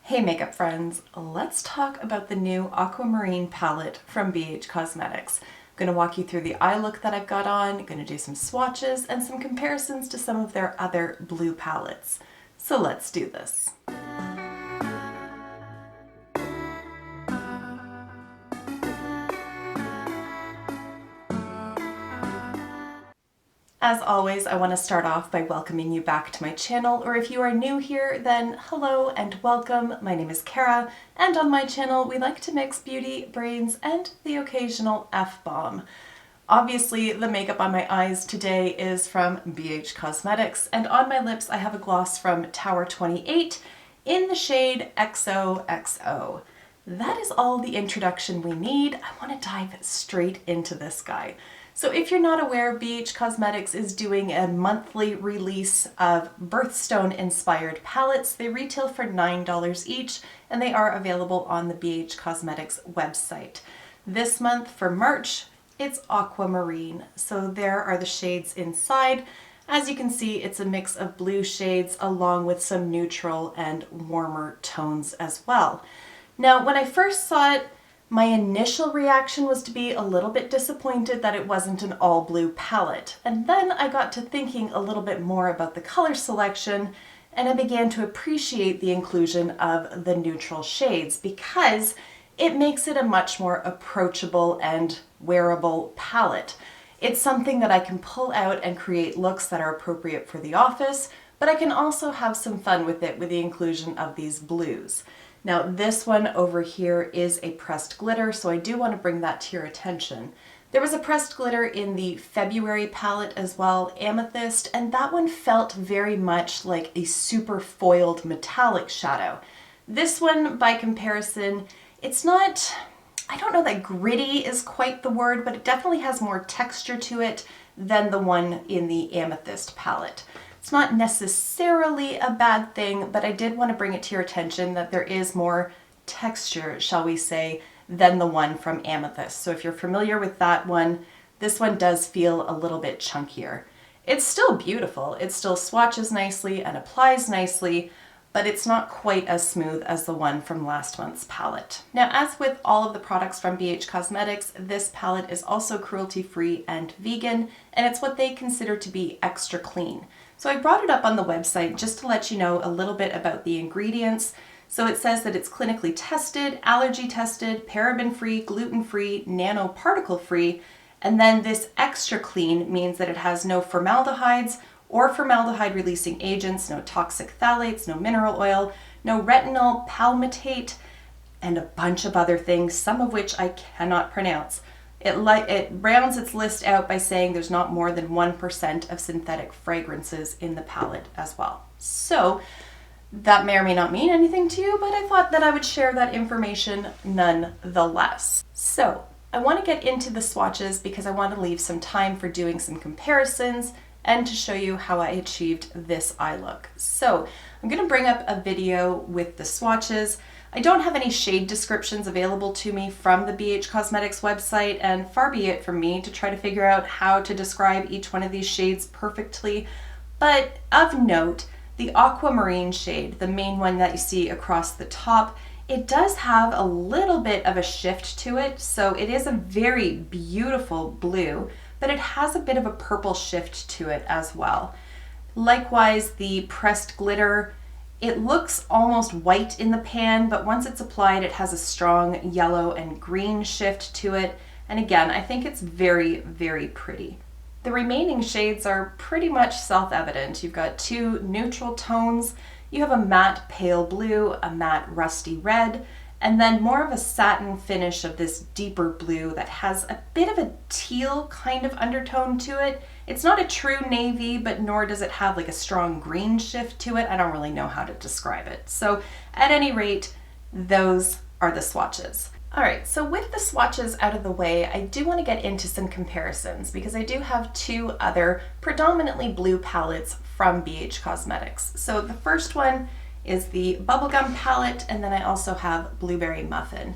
Hey makeup friends, let's talk about the new Aquamarine palette from BH Cosmetics. I'm going to walk you through the eye look that I've got on, going to do some swatches and some comparisons to some of their other blue palettes. So let's do this. As always, I want to start off by welcoming you back to my channel, or if you are new here, then hello and welcome. My name is Kara, and on my channel we like to mix beauty, brains, and the occasional F-bomb. Obviously, the makeup on my eyes today is from BH Cosmetics, and on my lips I have a gloss from Tower 28 in the shade XOXO. That is all the introduction we need. I want to dive straight into this guy. So if you're not aware, BH Cosmetics is doing a monthly release of birthstone-inspired palettes. They retail for $9 each, and they are available on the BH Cosmetics website. This month, for March, it's Aquamarine. So there are the shades inside. As you can see, it's a mix of blue shades along with some neutral and warmer tones as well. Now, when I first saw it, my initial reaction was to be a little bit disappointed that it wasn't an all blue palette. And then I got to thinking a little bit more about the color selection, and I began to appreciate the inclusion of the neutral shades because it makes it a much more approachable and wearable palette. It's something that I can pull out and create looks that are appropriate for the office, but I can also have some fun with it with the inclusion of these blues. Now this one over here is a pressed glitter, so I do want to bring that to your attention. There was a pressed glitter in the February palette as well, Amethyst, and that one felt very much like a super foiled metallic shadow. This one, by comparison, it's not, I don't know that gritty is quite the word, but it definitely has more texture to it than the one in the Amethyst palette. It's not necessarily a bad thing, but I did want to bring it to your attention that there is more texture, shall we say, than the one from Amethyst. So if you're familiar with that one, this one does feel a little bit chunkier. It's still beautiful. It still swatches nicely and applies nicely, but it's not quite as smooth as the one from last month's palette. Now, as with all of the products from BH Cosmetics, this palette is also cruelty-free and vegan, and it's what they consider to be extra clean. So I brought it up on the website just to let you know a little bit about the ingredients. So it says that it's clinically tested, allergy tested, paraben-free, gluten-free, nanoparticle-free, and then this extra clean means that it has no formaldehydes or formaldehyde-releasing agents, no toxic phthalates, no mineral oil, no retinol, palmitate, and a bunch of other things, some of which I cannot pronounce. It rounds its list out by saying there's not more than 1% of synthetic fragrances in the palette as well. So that may or may not mean anything to you, but I thought that I would share that information nonetheless. So I want to get into the swatches because I want to leave some time for doing some comparisons and to show you how I achieved this eye look. So I'm going to bring up a video with the swatches. I don't have any shade descriptions available to me from the BH Cosmetics website, and far be it from me to try to figure out how to describe each one of these shades perfectly. But of note, the Aquamarine shade, the main one that you see across the top, it does have a little bit of a shift to it, so it is a very beautiful blue, but it has a bit of a purple shift to it as well. Likewise, the pressed glitter, it looks almost white in the pan, but once it's applied, it has a strong yellow and green shift to it. And again, I think it's very, very pretty. The remaining shades are pretty much self-evident. You've got two neutral tones. You have a matte pale blue, a matte rusty red, and then more of a satin finish of this deeper blue that has a bit of a teal kind of undertone to it. It's not a true navy, but nor does it have like a strong green shift to it. I don't really know how to describe it. So at any rate, those are the swatches. All right, so with the swatches out of the way, I do want to get into some comparisons because I do have two other predominantly blue palettes from BH Cosmetics. So the first one is the Bubblegum palette, and then I also have Blueberry Muffin.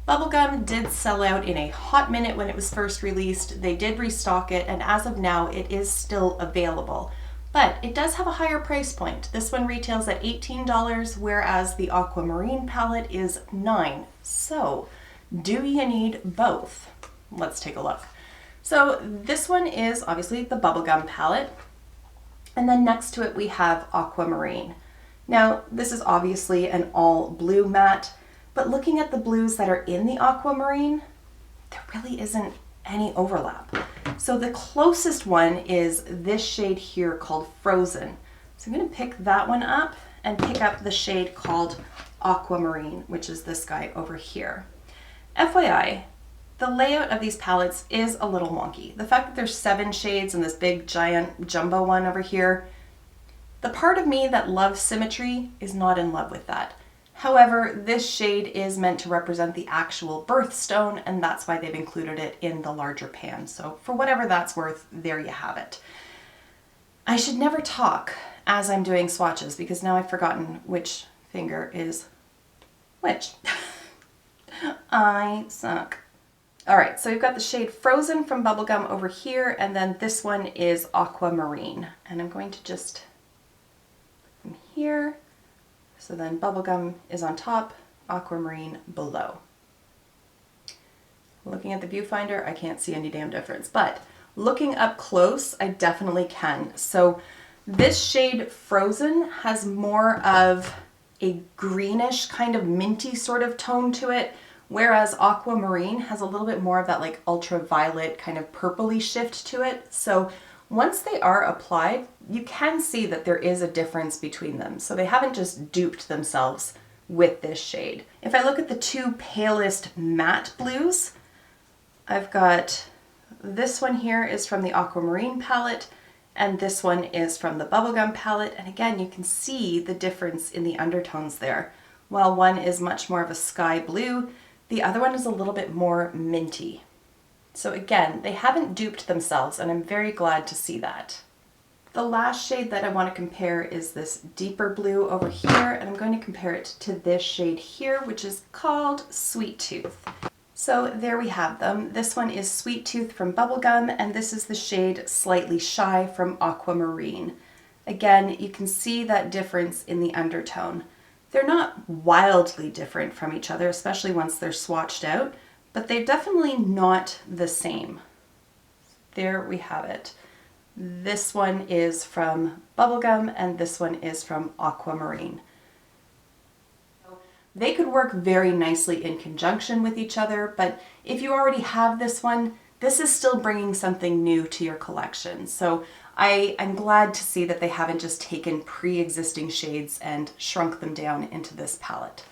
Bubblegum did sell out in a hot minute when it was first released. They did restock it, and as of now, it is still available. but it does have a higher price point. This one retails at $18, whereas the Aquamarine palette is $9. So do you need both? Let's take a look. So this one is obviously the Bubblegum palette, and then next to it we have Aquamarine. Now this is obviously an all blue matte, but looking at the blues that are in the Aquamarine, there really isn't any overlap. So the closest one is this shade here called Frozen. So I'm going to pick that one up and pick up the shade called Aquamarine, which is this guy over here. FYI, the layout of these palettes is a little wonky. The fact that there's 7 shades and this big giant jumbo one over here, the part of me that loves symmetry is not in love with that. However, this shade is meant to represent the actual birthstone, and that's why they've included it in the larger pan. So for whatever that's worth, there you have it. I should never talk as I'm doing swatches because now I've forgotten which finger is which. I suck. All right, so we've got the shade Frozen from Bubblegum over here, and then this one is Aquamarine. And I'm going to just from here. So then Bubblegum is on top, Aquamarine below. Looking at the viewfinder, I can't see any damn difference, but looking up close, I definitely can. So this shade Frozen has more of a greenish kind of minty sort of tone to it, whereas Aquamarine has a little bit more of that like ultraviolet kind of purpley shift to it. So once they are applied, you can see that there is a difference between them. So they haven't just duped themselves with this shade. If I look at the 2 palest matte blues, I've got this one here is from the Aquamarine palette, and this one is from the Bubblegum palette. And again, you can see the difference in the undertones there. While one is much more of a sky blue, the other one is a little bit more minty. So again, they haven't duped themselves, and I'm very glad to see that. The last shade that I want to compare is this deeper blue over here, and I'm going to compare it to this shade here, which is called Sweet Tooth. So there we have them. This one is Sweet Tooth from Bubblegum, and this is the shade Slightly Shy from Aquamarine. Again, you can see that difference in the undertone. They're not wildly different from each other, especially once they're swatched out, but they're definitely not the same. There we have it. This one is from Bubblegum and this one is from Aquamarine. They could work very nicely in conjunction with each other, but if you already have this one, this is still bringing something new to your collection. So I'm glad to see that they haven't just taken pre-existing shades and shrunk them down into this palette.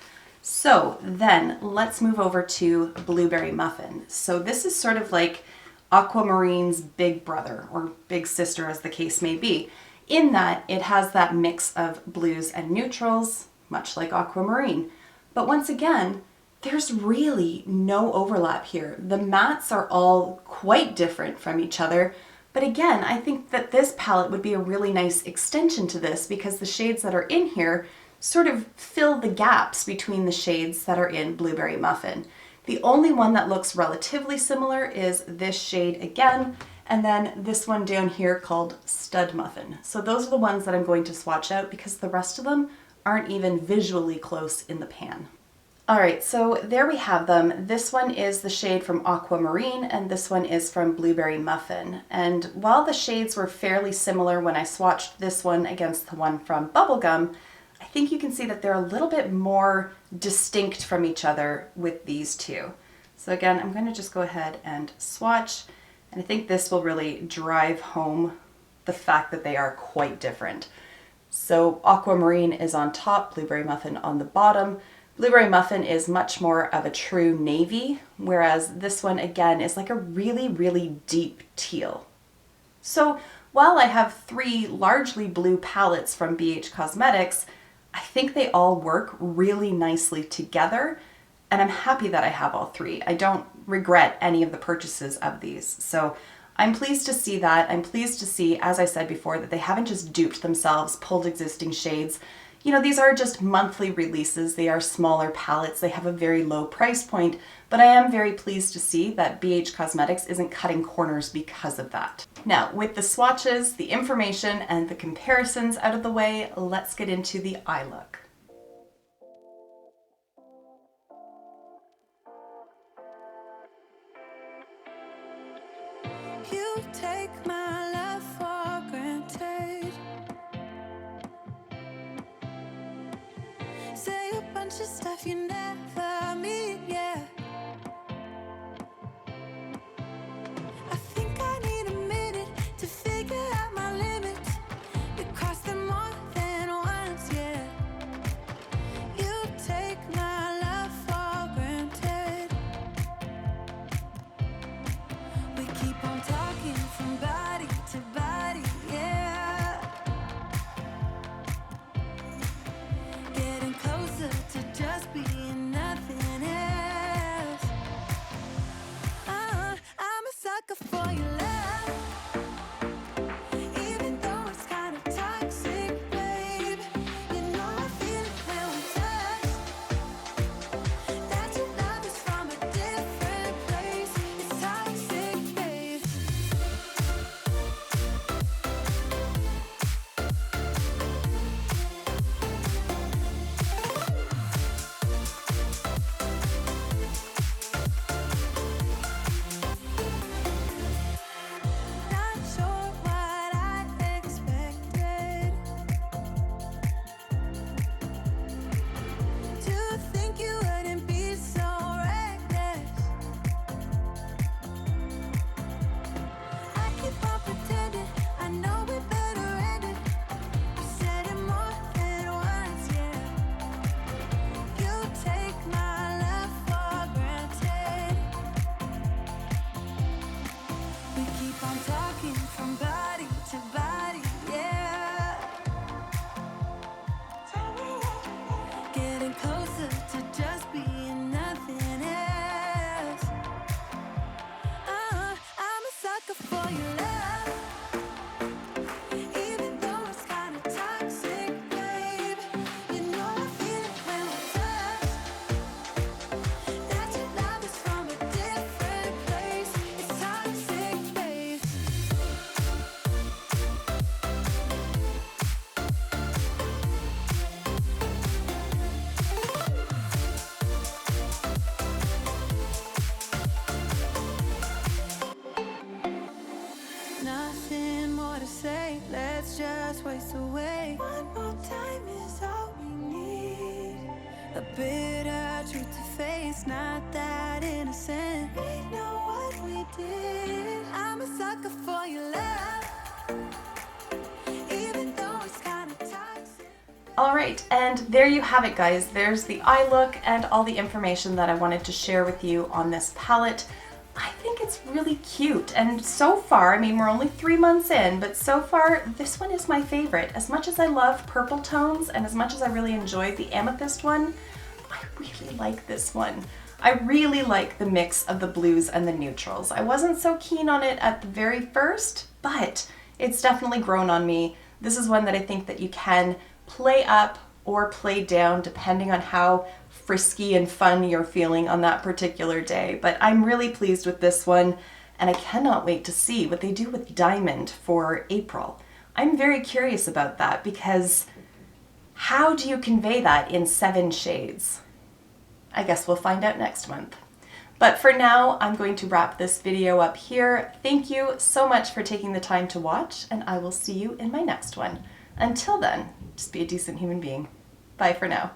So then let's move over to Blueberry Muffin. So this is sort of like Aquamarine's big brother or big sister, as the case may be, in that it has that mix of blues and neutrals, much like Aquamarine. But once again, there's really no overlap here. The mattes are all quite different from each other. But again, I think that this palette would be a really nice extension to this because the shades that are in here sort of fill the gaps between the shades that are in Blueberry Muffin. The only one that looks relatively similar is this shade again, and then this one down here called Stud Muffin. So those are the ones that I'm going to swatch out because the rest of them aren't even visually close in the pan. All right, so there we have them. This one is the shade from Aquamarine and this one is from Blueberry Muffin. And while the shades were fairly similar when I swatched this one against the one from Bubblegum, I think you can see that they're a little bit more distinct from each other with these two. So again, I'm going to just go ahead and swatch, and I think this will really drive home the fact that they are quite different. So Aquamarine is on top, Blueberry Muffin on the bottom. Blueberry Muffin is much more of a true navy, whereas this one again is like a really, really deep teal. So while I have 3 largely blue palettes from BH Cosmetics, I think they all work really nicely together, and I'm happy that I have all 3. I don't regret any of the purchases of these. So I'm pleased to see that. I'm pleased to see, as I said before, that they haven't just duped themselves, pulled existing shades. You know, these are just monthly releases. They are smaller palettes. They have a very low price point, but I am very pleased to see that BH Cosmetics isn't cutting corners because of that. Now, with the swatches, the information, and the comparisons out of the way, let's get into the eye look. You take my love for granted. Say a bunch of stuff you never mean, yeah. I think I need a minute to figure out my limits. You cross them more than once, yeah. You take my love for granted. We keep on talking from body to body, yeah. Getting closer to just being nothing else. I'm a sucker for your love, even though it's kind of toxic, babe. You know I feel it when we touch, that your love is from a different place. It's toxic, babe. Not sure what I expected. To think you wouldn't be so reckless. I keep on pretending I know we better end it. I said it more than once, yeah. You take my love for granted. We keep on talking from body to body, yeah. Getting closer to just being nothing else. I'm a sucker for your love, even though it's kind of toxic, babe. You know I feel it when we touch, that your love is from a different place. It's toxic, babe. Nothing more to say, let's just waste away. One more time is all we need. A bitter truth to face, not that innocent. We know what we did. I'm a sucker for your love, even though it's kind of toxic. All right, and there you have it, guys. There's the eye look and all the information that I wanted to share with you on this palette. I think it's really cute, and so far, I mean, we're only 3 months in, but so far, this one is my favorite. As much as I love purple tones, and as much as I really enjoyed the amethyst one, I really like this one. I really like the mix of the blues and the neutrals. I wasn't so keen on it at the very first, but it's definitely grown on me. This is one that I think that you can play up or play down depending on how frisky and fun you're feeling on that particular day. But I'm really pleased with this one, and I cannot wait to see what they do with Diamond for April. I'm very curious about that, because how do you convey that in 7 shades? I guess we'll find out next month. But for now, I'm going to wrap this video up here. Thank you so much for taking the time to watch, and I will see you in my next one. Until then, just be a decent human being. Bye for now.